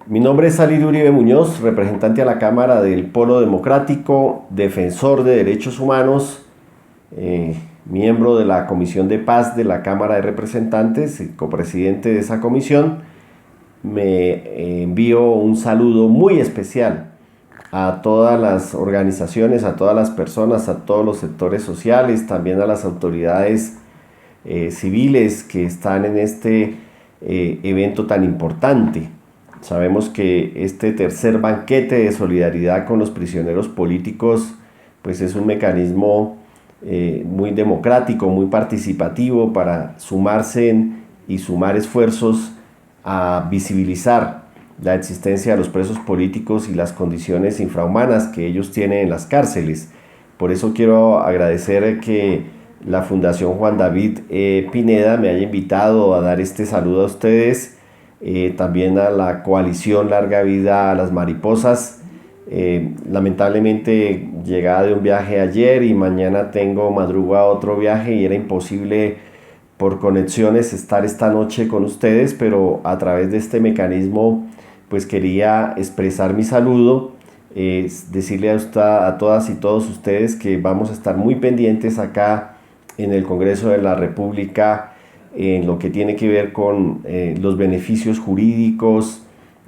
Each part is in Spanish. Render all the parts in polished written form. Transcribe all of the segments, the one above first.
Mi nombre es Alirio Uribe Muñoz, representante a la Cámara del Polo Democrático, defensor de derechos humanos, miembro de la Comisión de Paz de la Cámara de Representantes y copresidente de esa comisión. Me envío un saludo muy especial a todas las organizaciones, a todas las personas, a todos los sectores sociales, también a las autoridades civiles que están en este evento tan importante. Sabemos que este tercer banquete de solidaridad con los prisioneros políticos pues es un mecanismo muy democrático, muy participativo para sumarse y sumar esfuerzos a visibilizar la existencia de los presos políticos y las condiciones infrahumanas que ellos tienen en las cárceles. Por eso quiero agradecer que la Fundación Juan David Pineda me haya invitado a dar este saludo a ustedes, también a la coalición Larga Vida a las Mariposas. Lamentablemente llegaba de un viaje ayer y mañana tengo madrugada otro viaje y era imposible por conexiones estar esta noche con ustedes, pero a través de este mecanismo pues quería expresar mi saludo, decirle a todas y todos ustedes que vamos a estar muy pendientes acá en el Congreso de la República en lo que tiene que ver con los beneficios jurídicos,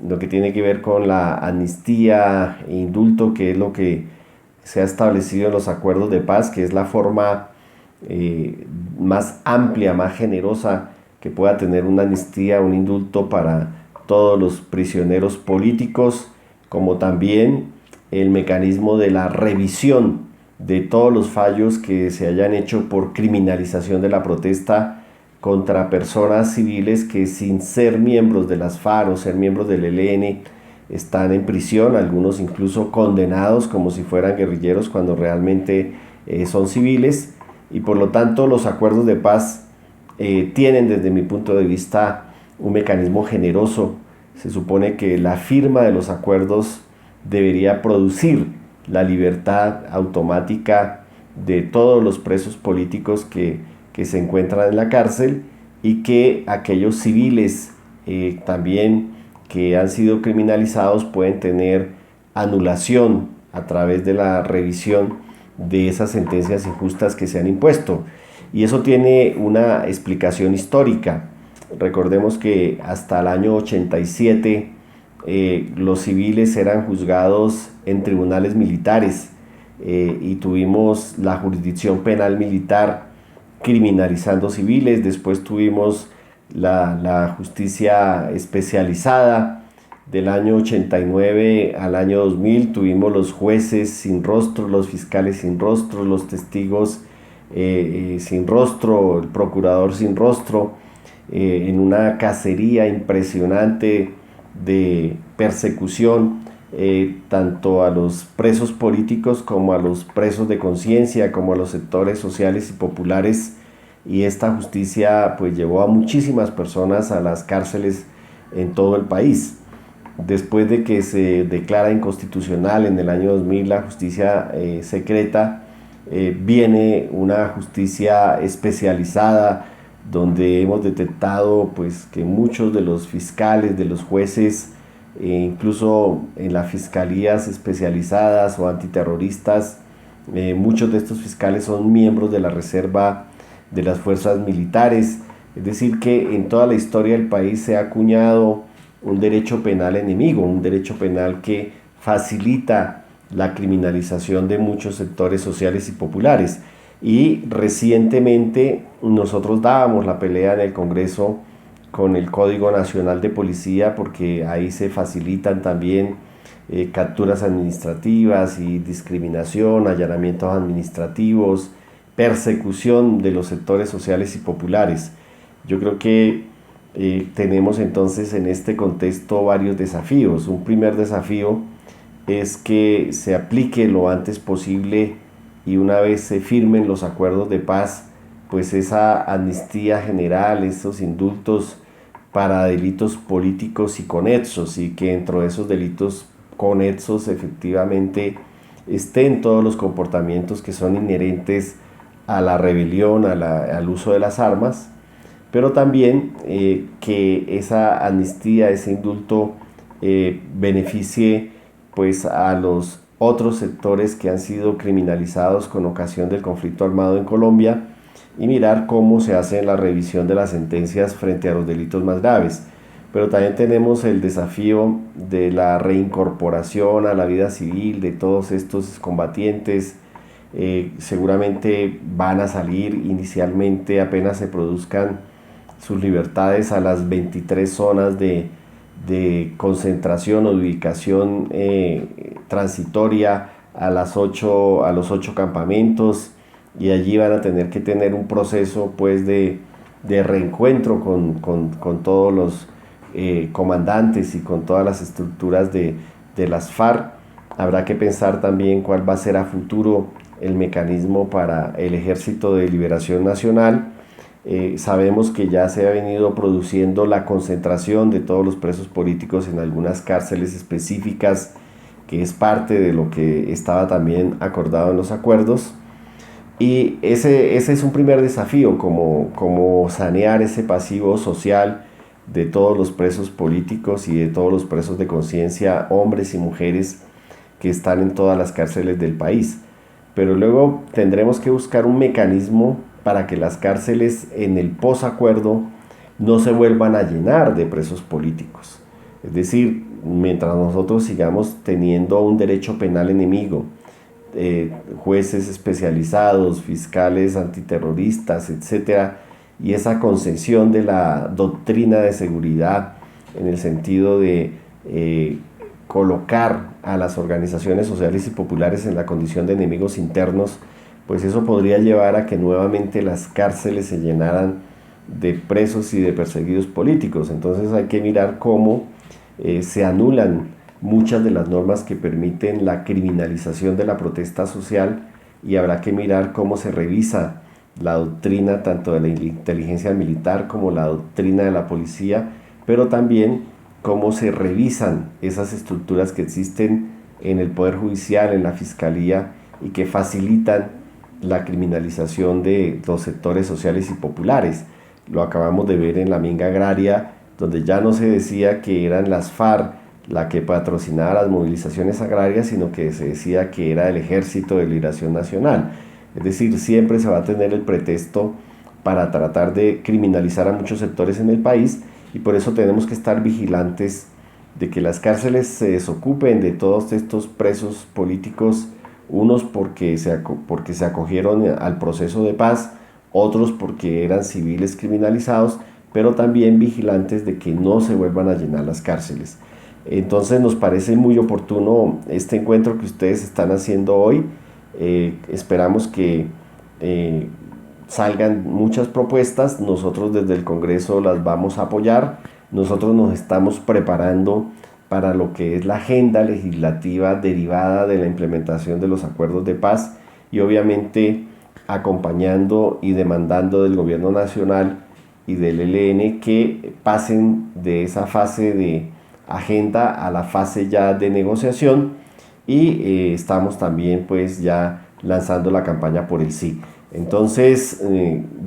lo que tiene que ver con la amnistía e indulto, que es lo que se ha establecido en los acuerdos de paz, que es la forma más amplia, más generosa que pueda tener una amnistía, un indulto para todos los prisioneros políticos, como también el mecanismo de la revisión de todos los fallos que se hayan hecho por criminalización de la protesta contra personas civiles que sin ser miembros de las FARC o ser miembros del ELN están en prisión, algunos incluso condenados como si fueran guerrilleros cuando realmente son civiles, y por lo tanto los acuerdos de paz tienen desde mi punto de vista un mecanismo generoso. Se supone que la firma de los acuerdos debería producir la libertad automática de todos los presos políticos que se encuentran en la cárcel, y que aquellos civiles también que han sido criminalizados pueden tener anulación a través de la revisión de esas sentencias injustas que se han impuesto. Y eso tiene una explicación histórica. Recordemos que hasta el año 87 los civiles eran juzgados en tribunales militares y tuvimos la jurisdicción penal militar criminalizando civiles. Después tuvimos la justicia especializada. Del año 89 al año 2000 tuvimos los jueces sin rostro, los fiscales sin rostro, los testigos sin rostro, el procurador sin rostro, en una cacería impresionante de persecución tanto a los presos políticos como a los presos de conciencia, como a los sectores sociales y populares. Y esta justicia pues llevó a muchísimas personas a las cárceles en todo el país. Después de que se declara inconstitucional en el año 2000 la justicia secreta, viene una justicia especializada, donde hemos detectado pues que muchos de los fiscales, de los jueces, incluso en las fiscalías especializadas o antiterroristas, muchos de estos fiscales son miembros de la reserva de las fuerzas militares. Es decir, que en toda la historia del país se ha acuñado un derecho penal enemigo, un derecho penal que facilita la criminalización de muchos sectores sociales y populares. Y recientemente nosotros dábamos la pelea en el Congreso con el Código Nacional de Policía, porque ahí se facilitan también capturas administrativas y discriminación, allanamientos administrativos, persecución de los sectores sociales y populares. Yo creo que tenemos entonces en este contexto varios desafíos. Un primer desafío es que se aplique lo antes posible, y una vez se firmen los acuerdos de paz, pues esa amnistía general, esos indultos para delitos políticos y conexos, y que dentro de esos delitos conexos efectivamente estén todos los comportamientos que son inherentes a la rebelión, al uso de las armas, pero también que esa amnistía, ese indulto beneficie pues a los otros sectores que han sido criminalizados con ocasión del conflicto armado en Colombia, y mirar cómo se hace la revisión de las sentencias frente a los delitos más graves. Pero también tenemos el desafío de la reincorporación a la vida civil de todos estos combatientes. Seguramente van a salir inicialmente apenas se produzcan sus libertades a las 23 zonas de concentración o de ubicación transitoria, a los 8 campamentos, y allí van a tener que tener un proceso pues de reencuentro con todos los comandantes y con todas las estructuras de las FARC. Habrá que pensar también cuál va a ser a futuro el mecanismo para el Ejército de Liberación Nacional. Sabemos que ya se ha venido produciendo la concentración de todos los presos políticos en algunas cárceles específicas, que es parte de lo que estaba también acordado en los acuerdos. Y ese es un primer desafío, como sanear ese pasivo social de todos los presos políticos y de todos los presos de conciencia, hombres y mujeres que están en todas las cárceles del país. Pero luego tendremos que buscar un mecanismo para que las cárceles en el posacuerdo no se vuelvan a llenar de presos políticos. Es decir, mientras nosotros sigamos teniendo un derecho penal enemigo, jueces especializados, fiscales antiterroristas, etcétera, y esa concesión de la doctrina de seguridad en el sentido de colocar a las organizaciones sociales y populares en la condición de enemigos internos, pues eso podría llevar a que nuevamente las cárceles se llenaran de presos y de perseguidos políticos. Entonces hay que mirar cómo se anulan muchas de las normas que permiten la criminalización de la protesta social, y habrá que mirar cómo se revisa la doctrina tanto de la inteligencia militar como la doctrina de la policía, pero también cómo se revisan esas estructuras que existen en el Poder Judicial, en la Fiscalía, y que facilitan la criminalización de los sectores sociales y populares. Lo acabamos de ver en la minga agraria, donde ya no se decía que eran las FARC la que patrocinaba las movilizaciones agrarias, sino que se decía que era el Ejército de Liberación Nacional. Es decir, siempre se va a tener el pretexto para tratar de criminalizar a muchos sectores en el país, y por eso tenemos que estar vigilantes de que las cárceles se desocupen de todos estos presos políticos, unos porque se acogieron al proceso de paz, otros porque eran civiles criminalizados, pero también vigilantes de que no se vuelvan a llenar las cárceles. Entonces nos parece muy oportuno este encuentro que ustedes están haciendo hoy. Esperamos que salgan muchas propuestas. Nosotros desde el Congreso las vamos a apoyar. Nosotros nos estamos preparando para lo que es la agenda legislativa derivada de la implementación de los acuerdos de paz, y obviamente acompañando y demandando del gobierno nacional y del ELN que pasen de esa fase de agenda a la fase ya de negociación, y estamos también pues ya lanzando la campaña por el sí. Entonces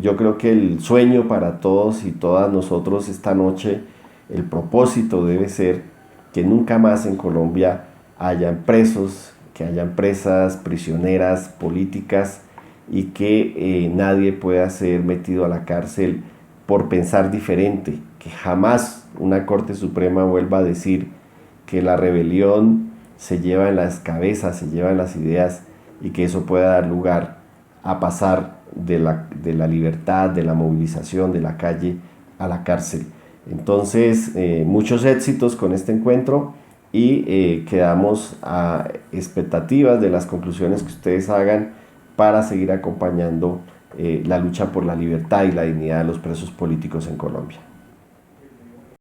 yo creo que el sueño para todos y todas nosotros esta noche, el propósito debe ser que nunca más en Colombia hayan presos, que hayan presas, prisioneras políticas, y que nadie pueda ser metido a la cárcel por pensar diferente, que jamás una Corte Suprema vuelva a decir que la rebelión se lleva en las cabezas, se lleva en las ideas, y que eso pueda dar lugar a pasar de la libertad, de la movilización, de la calle a la cárcel. Entonces, muchos éxitos con este encuentro, y quedamos a expectativas de las conclusiones que ustedes hagan para seguir acompañando la lucha por la libertad y la dignidad de los presos políticos en Colombia.